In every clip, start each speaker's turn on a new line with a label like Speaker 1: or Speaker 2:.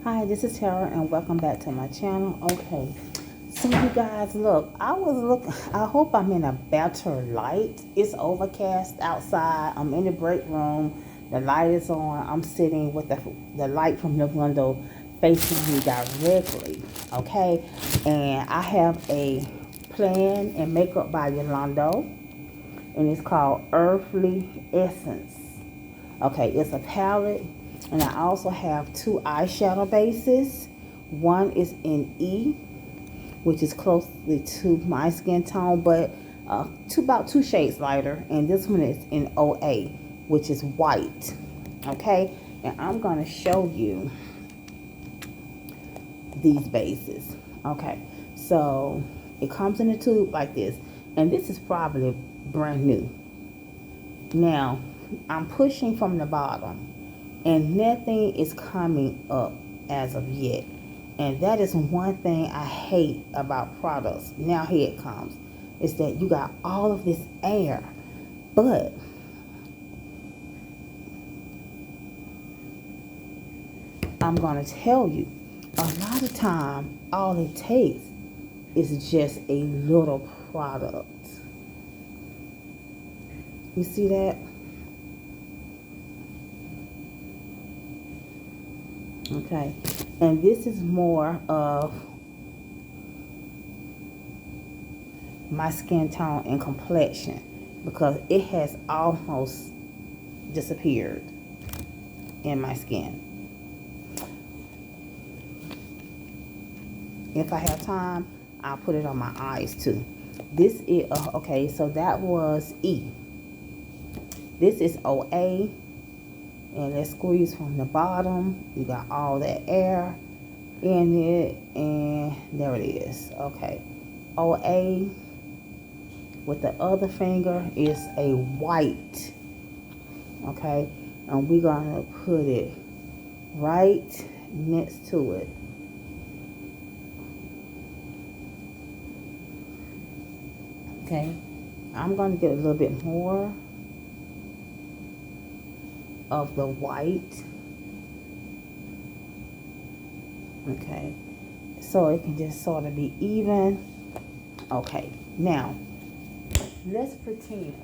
Speaker 1: Hi, this is Tara and welcome back to my channel. Okay, so you guys, look, I hope I'm in a better light. It's overcast outside. I'm in the break room. The light is on. I'm sitting with the light from the window facing me directly. Okay, and I have a plan and makeup by Yolando, and it's called Earthly Essence. Okay, it's a palette, and I also have two eyeshadow bases. One is in E, which is closely to my skin tone, but about 2 shades lighter. And this one is in OA, which is white. Okay, and I'm going to show you these bases. Okay, so it comes in a tube like this, and this is probably brand new. Now, I'm pushing from the bottom, and nothing is coming up as of yet. And that is one thing I hate about products. Now here it comes. Is that you got all of this air, but I'm going to tell you, a lot of time, all it takes is just a little product. You see that? Okay, and this is more of my skin tone and complexion because it has almost disappeared in my skin. If I have time, I'll put it on my eyes too. This is okay, so that was E. This is OA. And let's squeeze from the bottom. You got all that air in it. And there it is. Okay. OA with the other finger is a white. Okay. And we're going to put it right next to it. Okay. I'm going to get a little bit more of the white. Okay, so it can just sort of be even. Okay, now let's pretend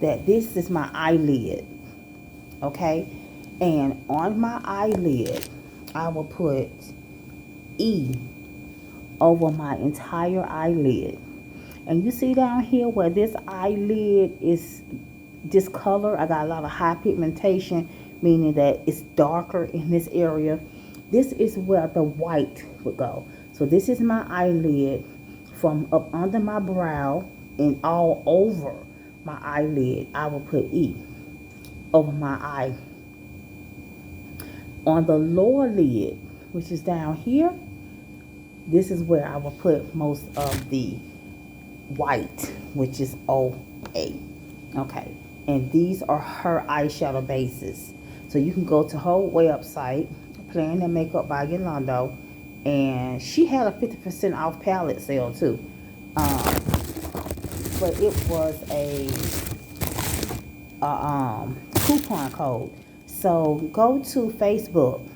Speaker 1: that this is my eyelid. Okay, and on my eyelid I will put E over my entire eyelid. And you see down here where this eyelid is this color, I got a lot of high pigmentation, meaning that it's darker in this area. This is where the white would go. So this is my eyelid from up under my brow and all over my eyelid. I will put E over my eye. On the lower lid, which is down here, this is where I will put most of the white, which is OA. Okay. And these are her eyeshadow bases. So you can go to her website, Plan and Makeup by Yolando, and she had a 50% off palette sale too. But it was a coupon code. So go to Facebook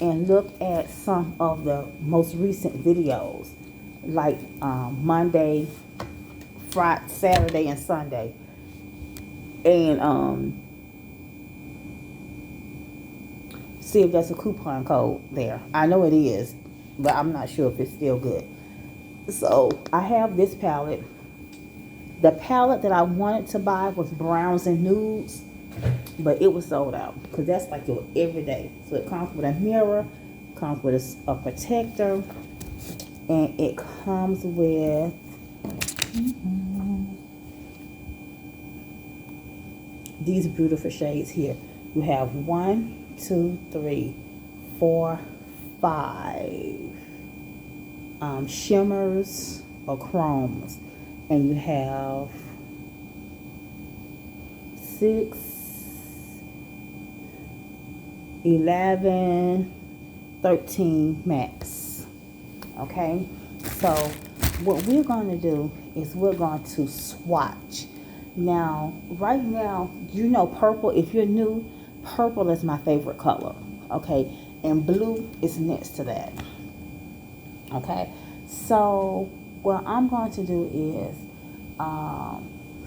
Speaker 1: and look at some of the most recent videos, like Monday, Friday, Saturday, and Sunday. And see if there's a coupon code there. I know it is, but I'm not sure if it's still good. So I have this palette. The palette that I wanted to buy was browns and nudes, but it was sold out because that's like your everyday. So it comes with a mirror, comes with a protector, and it comes with these beautiful shades here. You have 1, 2, 3, 4, 5 shimmers or chromes, and you have 6, 11, 13 mattes. Okay, so what we're going to do is we're going to swatch. Now, purple, if you're new, purple is my favorite color. Okay, and blue is next to that. Okay, so what I'm going to do is,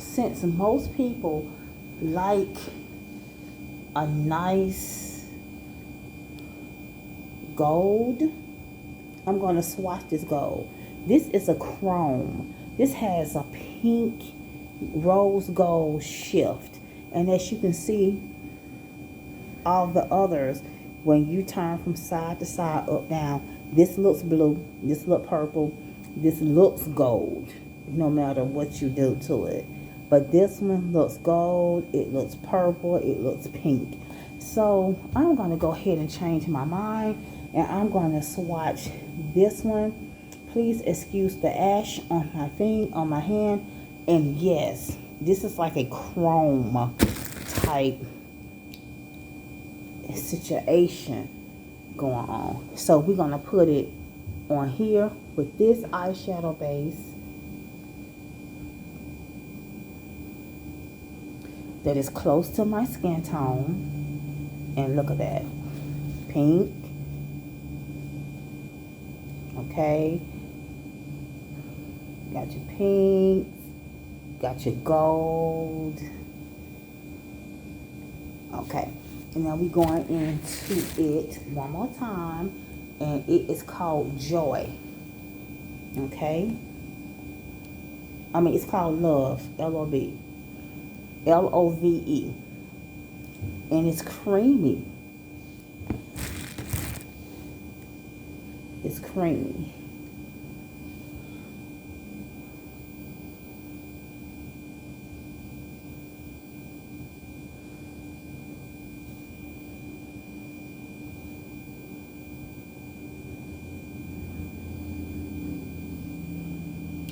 Speaker 1: since most people like a nice gold, I'm going to swatch this gold. This is a chrome. This has a pink rose gold shift, and as you can see, all the others, when you turn from side to side, up, down, this looks blue, this looks purple, this looks gold, no matter what you do to it. But this one looks gold, it looks purple, it looks pink. So I'm going to go ahead and change my mind, and I'm going to swatch this one. Please excuse the ash on my thing, on my hand. And yes, this is like a chrome type situation going on. So we're going to put it on here with this eyeshadow base that is close to my skin tone. And look at that. Pink. Okay. Got your pink. Got your gold. Okay. And now we're going into it one more time. And it is called Joy. Okay. I mean, it's called Love. L-O-V. L-O-V-E. And it's creamy. It's creamy.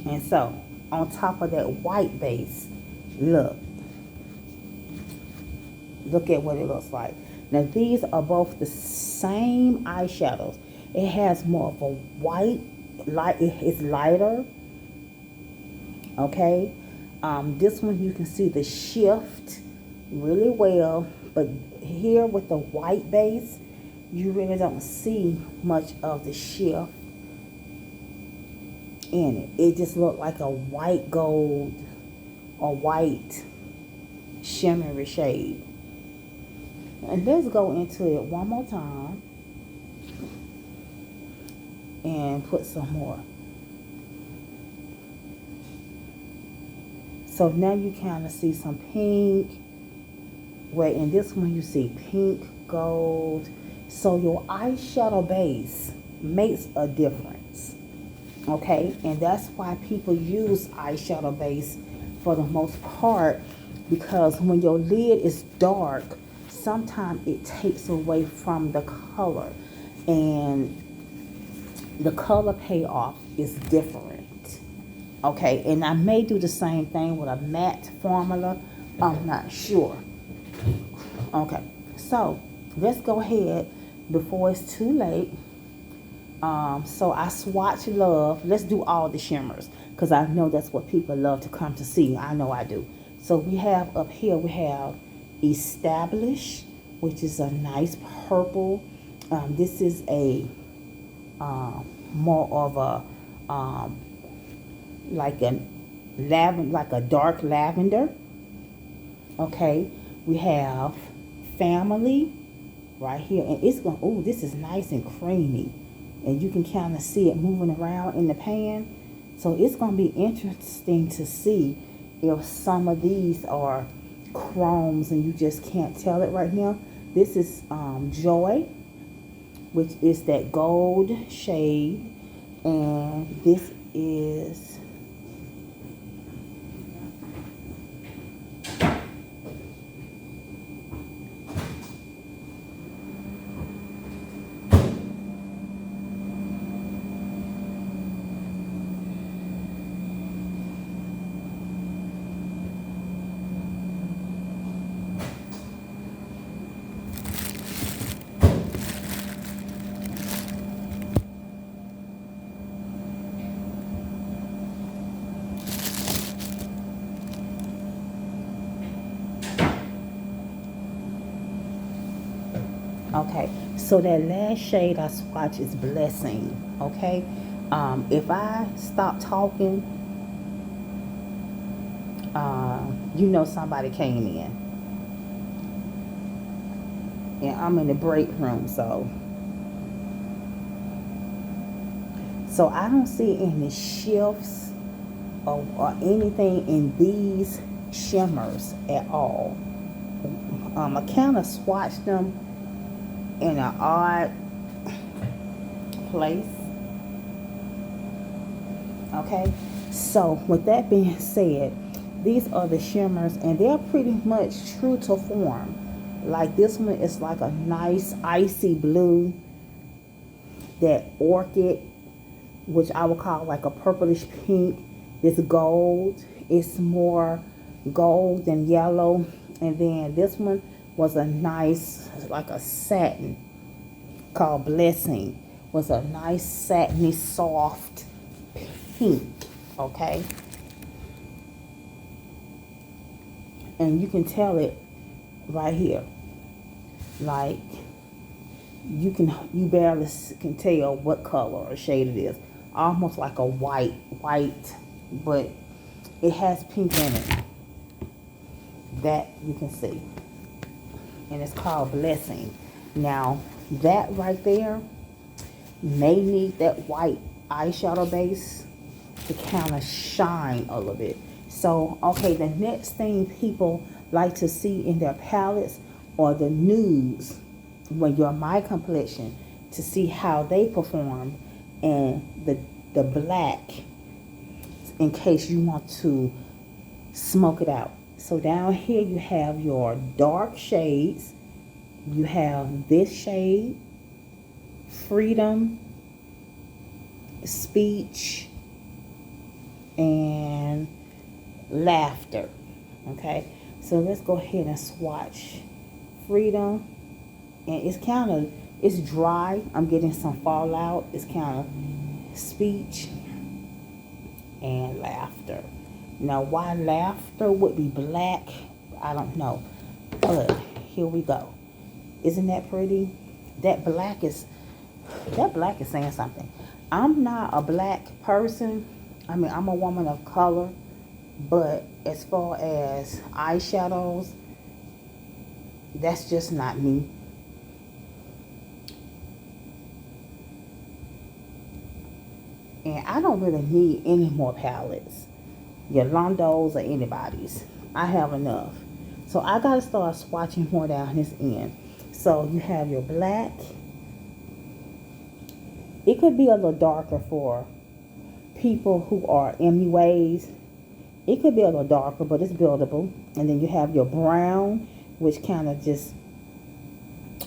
Speaker 1: And so, on top of that white base, look at what it looks like. Now, these are both the same eyeshadows. It has more of a white, it's lighter. Okay. This one, you can see the shift really well. But here with the white base, you really don't see much of the shift in it. It just looked like a white gold or white shimmery shade. And let's go into it one more time and put some more. So now you kind of see some pink, where in this one you see pink, gold. So your eyeshadow base makes a difference. Okay, and that's why people use eyeshadow base for the most part, because when your lid is dark, sometimes it takes away from the color, and the color payoff is different. Okay, and I may do the same thing with a matte formula. I'm not sure. Okay, so let's go ahead before it's too late. So I swatch Love. Let's do all the shimmers, because I know that's what people love to come to see. I know I do. So we have up here, we have Establish, which is a nice purple. This is a more of a like a dark lavender. Okay, we have Family right here, and it's going. Oh, this is nice and creamy, and you can kind of see it moving around in the pan. So it's going to be interesting to see if some of these are chromes and you just can't tell it right now. This is Joy, which is that gold shade, and this is okay. So that last shade I swatch is Blessing. Okay. If I stop talking, you know somebody came in, and I'm in the break room, so I don't see any shifts or anything in these shimmers at all. I kind of swatched them in an odd place. Okay, so with that being said, these are the shimmers, and they're pretty much true to form. Like this one is like a nice icy blue. That orchid, which I would call like a purplish pink. This gold, it's more gold than yellow. And then this one was a nice, like a satin, called Blessing. Was a nice satiny soft pink. Okay, and you can tell it right here. Like you barely can tell what color or shade it is. Almost like a white, but it has pink in it. That you can see, and it's called Blessing. Now that right there may need that white eyeshadow base to kind of shine a little bit. So, okay, the next thing people like to see in their palettes are the nudes when you're my complexion, to see how they perform, and the black in case you want to smoke it out. So down here you have your dark shades. You have this shade, Freedom, Speech, and Laughter. Okay, so let's go ahead and swatch Freedom. And it's dry. I'm getting some fallout. It's kind of Speech and Laughter. Now, why Laughter would be black, I don't know. But here we go. Isn't that pretty? That black is saying something. I'm not a black person. I mean, I'm a woman of color. But as far as eyeshadows, that's just not me. And I don't really need any more palettes. Yolando's or anybody's. I have enough. So I got to start swatching more down this end. So you have your black. It could be a little darker for people who are MUAs. It could be a little darker, but it's buildable. And then you have your brown, which kind of just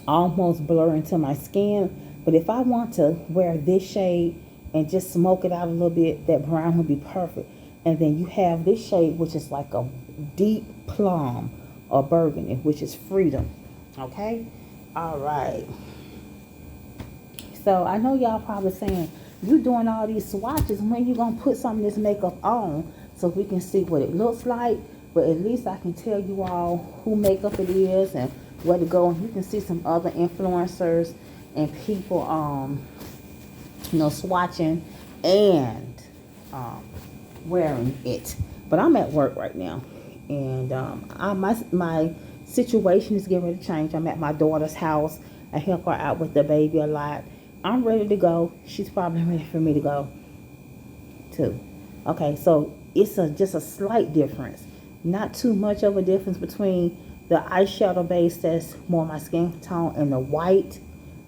Speaker 1: almost blur into my skin. But if I want to wear this shade and just smoke it out a little bit, that brown would be perfect. And then you have this shade, which is like a deep plum or burgundy, which is Freedom. Okay? All right. So I know y'all probably saying, you doing all these swatches, when you going to put some of this makeup on so we can see what it looks like? But at least I can tell you all who makeup it is and where to go. And you can see some other influencers and people, swatching and wearing it. But I'm at work right now, and my situation is getting ready to change. I'm at my daughter's house. I help her out with the baby a lot. I'm ready to go. She's probably ready for me to go too. Okay, so it's just a slight difference, not too much of a difference between the eyeshadow base that's more my skin tone and the white,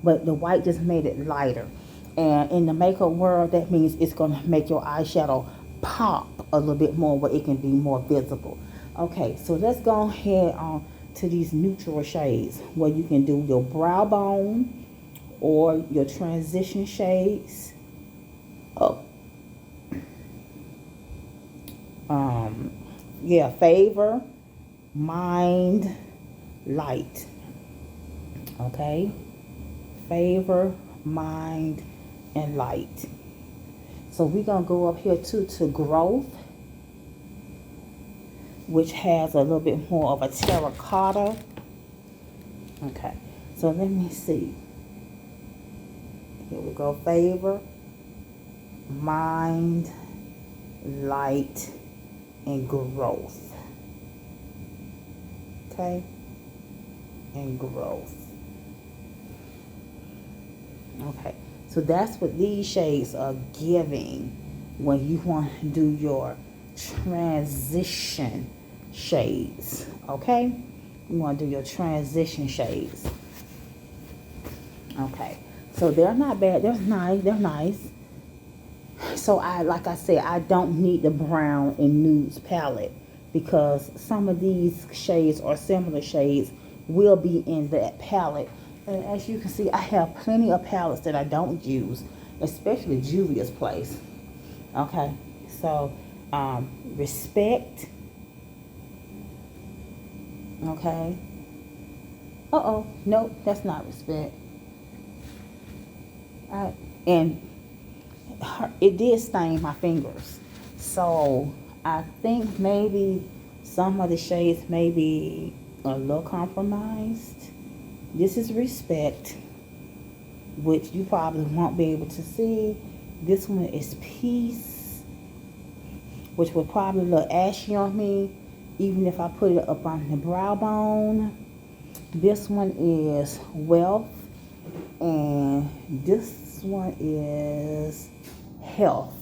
Speaker 1: but the white just made it lighter. And in the makeup world, that means it's going to make your eyeshadow pop a little bit more, where it can be more visible. Okay, so let's go ahead on to these neutral shades, where you can do your brow bone or your transition shades. Favor, Mind, Light. Okay, Favor, Mind, and Light. So we're going to go up here to Growth, which has a little bit more of a terracotta. Okay, so let me see. Here we go. Favor, mind, light, and growth. Okay? And growth. Okay. So that's what these shades are giving when you want to do your transition shades. Okay? You want to do your transition shades. Okay. So they're not bad. They're nice. They're nice. So like I said, I don't need the brown and nudes palette because some of these shades or similar shades will be in that palette. And as you can see, I have plenty of palettes that I don't use, especially Juvia's Place. Okay, so respect. Okay. Nope, that's not respect. And it did stain my fingers, so I think maybe some of the shades may be a little compromised. This is respect, which you probably won't be able to see. This one is peace, which will probably look ashy on me even if I put it up on the brow bone. This one is wealth, and this one is health.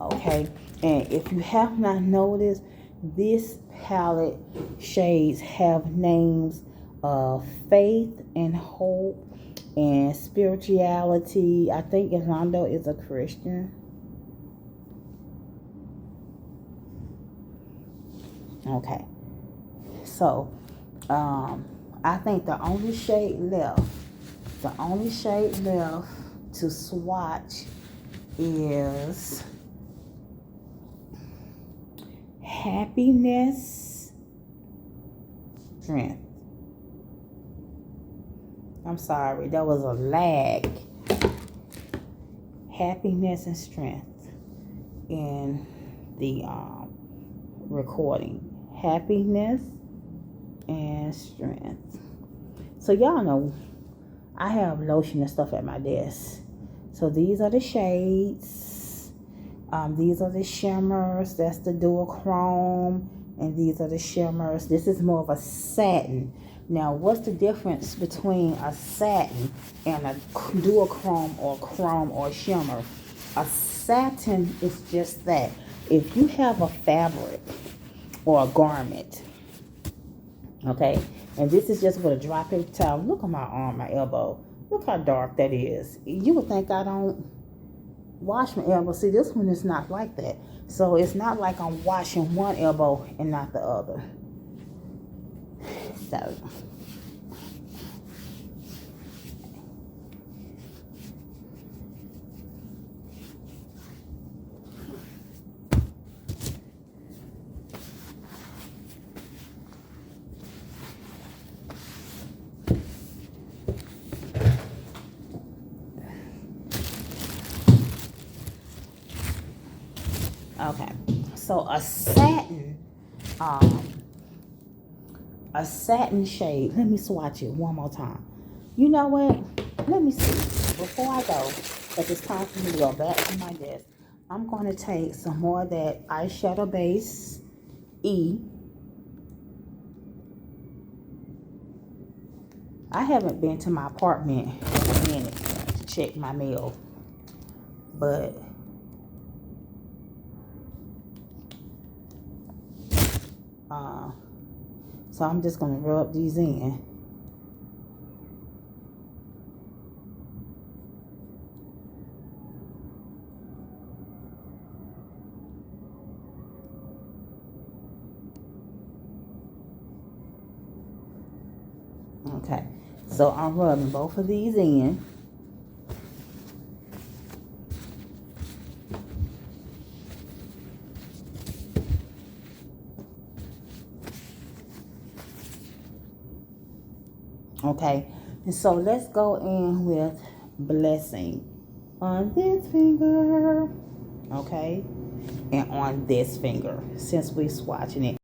Speaker 1: Okay, and if you have not noticed, this palette shades have names of faith and hope and spirituality. I think Yolando is a Christian. Okay, so I think the only shade left to swatch is happiness, strength. I'm sorry, there was a lag. Happiness and strength in the recording. Happiness and strength. So y'all know I have lotion and stuff at my desk. So these are the shades. These are the shimmers. That's the duochrome. And these are the shimmers. This is more of a satin. Now, what's the difference between a satin and a duochrome or chrome or shimmer? A satin is just that. If you have a fabric or a garment, okay, and this is just with a dry paper towel. Look at my arm, my elbow. Look how dark that is. You would think I don't wash my elbow. See, this one is not like that. So it's not like I'm washing one elbow and not the other. So okay, so a satin shade. Let me swatch it one more time. You know what? Let me see. Before I go, because it's time for me to go back to my desk, I'm going to take some more of that eyeshadow base E. I haven't been to my apartment in a minute to check my mail, but so I'm just going to rub these in. Okay, so I'm rubbing both of these in. Okay, and so let's go in with blessing on this finger, okay, and on this finger since we're swatching it.